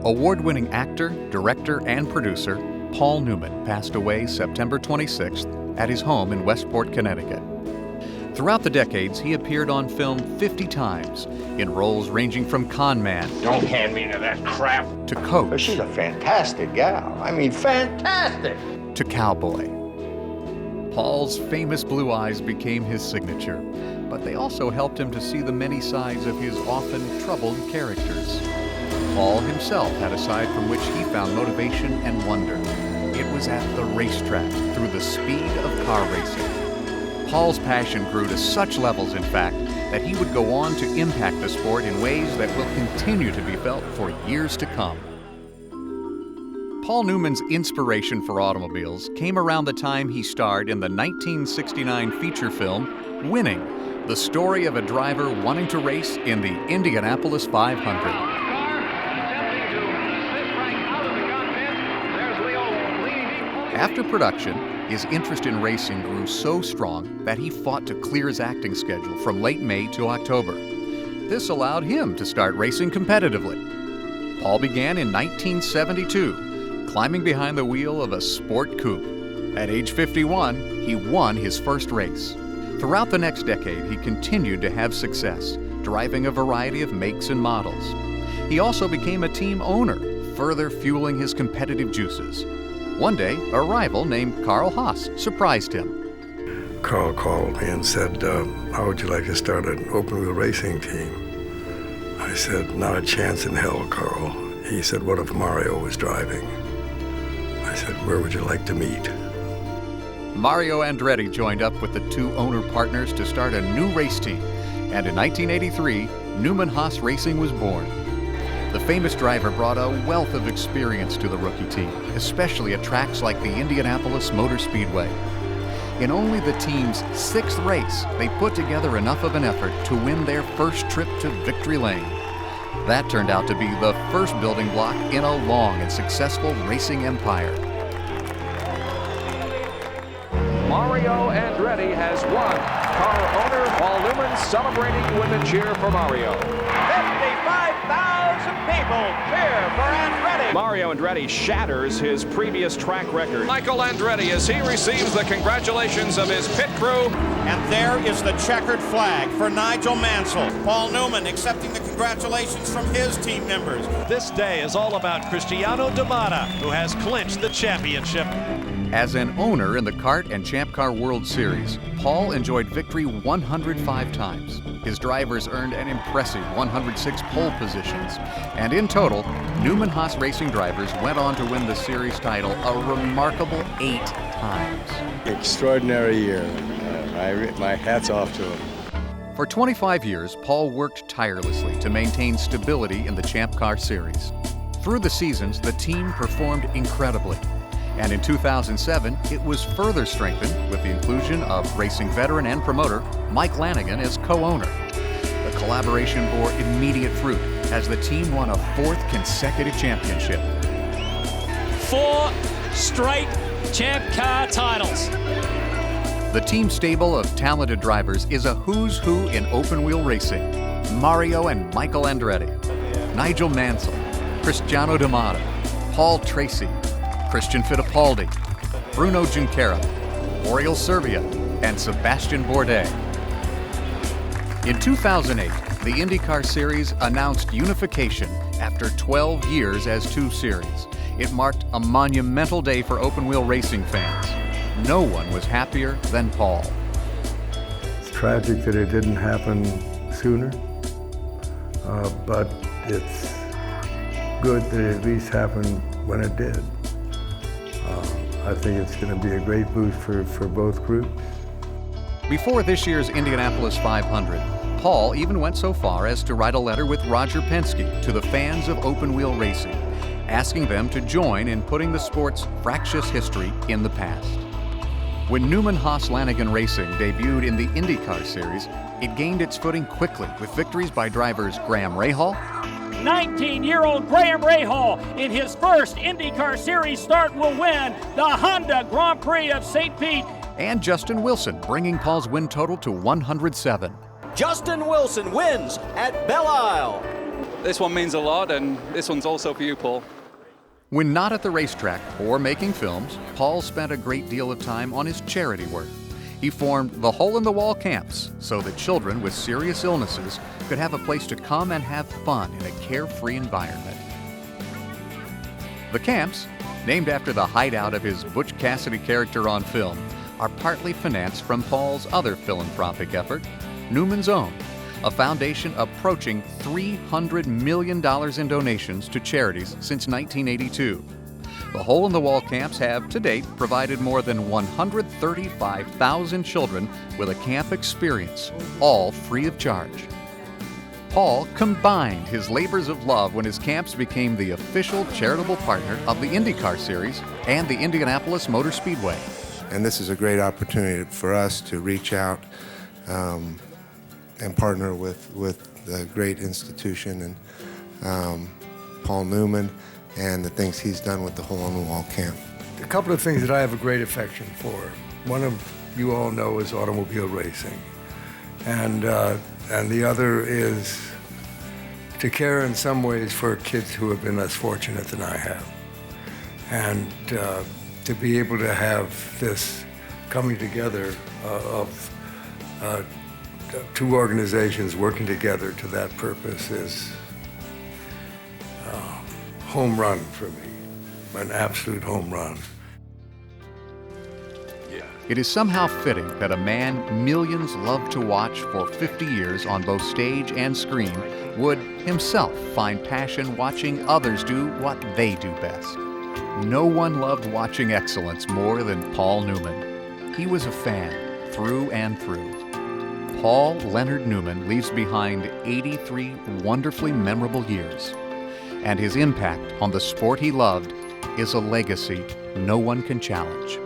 Award-winning actor, director, and producer Paul Newman passed away September 26th at his home in Westport, Connecticut. Throughout the decades, he appeared on film 50 times in roles ranging from con man. Don't hand me to that crap. To coach. But she's a fantastic gal. I mean, fantastic. To cowboy. Paul's famous blue eyes became his signature, but they also helped him to see the many sides of his often troubled characters. Paul himself had a side from which he found motivation and wonder. It was at the racetrack, through the speed of car racing. Paul's passion grew to such levels, in fact, that he would go on to impact the sport in ways that will continue to be felt for years to come. Paul Newman's inspiration for automobiles came around the time he starred in the 1969 feature film, Winning, the story of a driver wanting to race in the Indianapolis 500. After production, his interest in racing grew so strong that he fought to clear his acting schedule from late May to October. This allowed him to start racing competitively. Paul began in 1972, climbing behind the wheel of a sport coupe. At age 51, he won his first race. Throughout the next decade, he continued to have success, driving a variety of makes and models. He also became a team owner, further fueling his competitive juices. One day, a rival named Carl Haas surprised him. Carl called me and said, how would you like to start an open-wheel racing team? I said, not a chance in hell, Carl. He said, what if Mario was driving? I said, where would you like to meet? Mario Andretti joined up with the two owner partners to start a new race team, and in 1983, Newman Haas Racing was born. The famous driver brought a wealth of experience to the rookie team, especially at tracks like the Indianapolis Motor Speedway. In only the team's sixth race, they put together enough of an effort to win their first trip to victory lane. That turned out to be the first building block in a long and successful racing empire. Mario Andretti has won. Car owner Paul Newman celebrating with a cheer for Mario. 55,000 people cheer for Andretti. Mario Andretti shatters his previous track record. Michael Andretti as he receives the congratulations of his pit crew. And there is the checkered flag for Nigel Mansell. Paul Newman accepting the congratulations from his team members. This day is all about Cristiano D'Amata, who has clinched the championship. As an owner in the Kart and Champ Car World Series, Paul enjoyed victory 105 times. His drivers earned an impressive 106 pole positions. And in total, Newman Haas Racing drivers went on to win the series title a remarkable 8 times. Extraordinary year. My hat's off to him. For 25 years, Paul worked tirelessly to maintain stability in the Champ Car Series. Through the seasons, the team performed incredibly. And in 2007, it was further strengthened with the inclusion of racing veteran and promoter Mike Lanigan as co-owner. The collaboration bore immediate fruit as the team won a 4th consecutive championship. 4 straight Champ Car titles. The team stable of talented drivers is a who's who in open-wheel racing. Mario and Michael Andretti, Nigel Mansell, Cristiano D'Amata, Paul Tracy, Christian Fittipaldi, Bruno Junqueira, Oriol Servia, and Sebastian Bourdais. In 2008, the IndyCar Series announced unification after 12 years as 2 series. It marked a monumental day for open-wheel racing fans. No one was happier than Paul. It's tragic that it didn't happen sooner, but it's good that it at least happened when it did. I think it's going to be a great boost for both groups. Before this year's Indianapolis 500, Paul even went so far as to write a letter with Roger Penske to the fans of open-wheel racing, asking them to join in putting the sport's fractious history in the past. When Newman Haas Lanigan Racing debuted in the IndyCar Series, it gained its footing quickly with victories by drivers Graham Rahal, 19-year-old Graham Rahal in his first IndyCar Series start will win the Honda Grand Prix of St. Pete. And Justin Wilson, bringing Paul's win total to 107. Justin Wilson wins at Belle Isle. this one means a lot, and this one's also for you, Paul. When not at the racetrack or making films, Paul spent a great deal of time on his charity work. He formed the hole-in-the-wall camps so that children with serious illnesses could have a place to come and have fun in a carefree environment. The camps, named after the hideout of his Butch Cassidy character on film, are partly financed from Paul's other philanthropic effort, Newman's Own, a foundation approaching $300 million in donations to charities since 1982. The hole-in-the-wall camps have, to date, provided more than 135,000 children with a camp experience, all free of charge. Paul combined his labors of love when his camps became the official charitable partner of the IndyCar Series and the Indianapolis Motor Speedway. And this is a great opportunity for us to reach out and partner with a great institution and Paul Newman and the things he's done with the hole-in-the-wall camp. A couple of things that I have a great affection for. One of you all know is automobile racing. And the other is to care in some ways for kids who have been less fortunate than I have. And to be able to have this coming together of two organizations working together to that purpose is home run for me, an absolute home run. It is somehow fitting that a man millions loved to watch for 50 years on both stage and screen would himself find passion watching others do what they do best. No one loved watching excellence more than Paul Newman. He was a fan through and through. Paul Leonard Newman leaves behind 83 wonderfully memorable years, and his impact on the sport he loved is a legacy no one can challenge.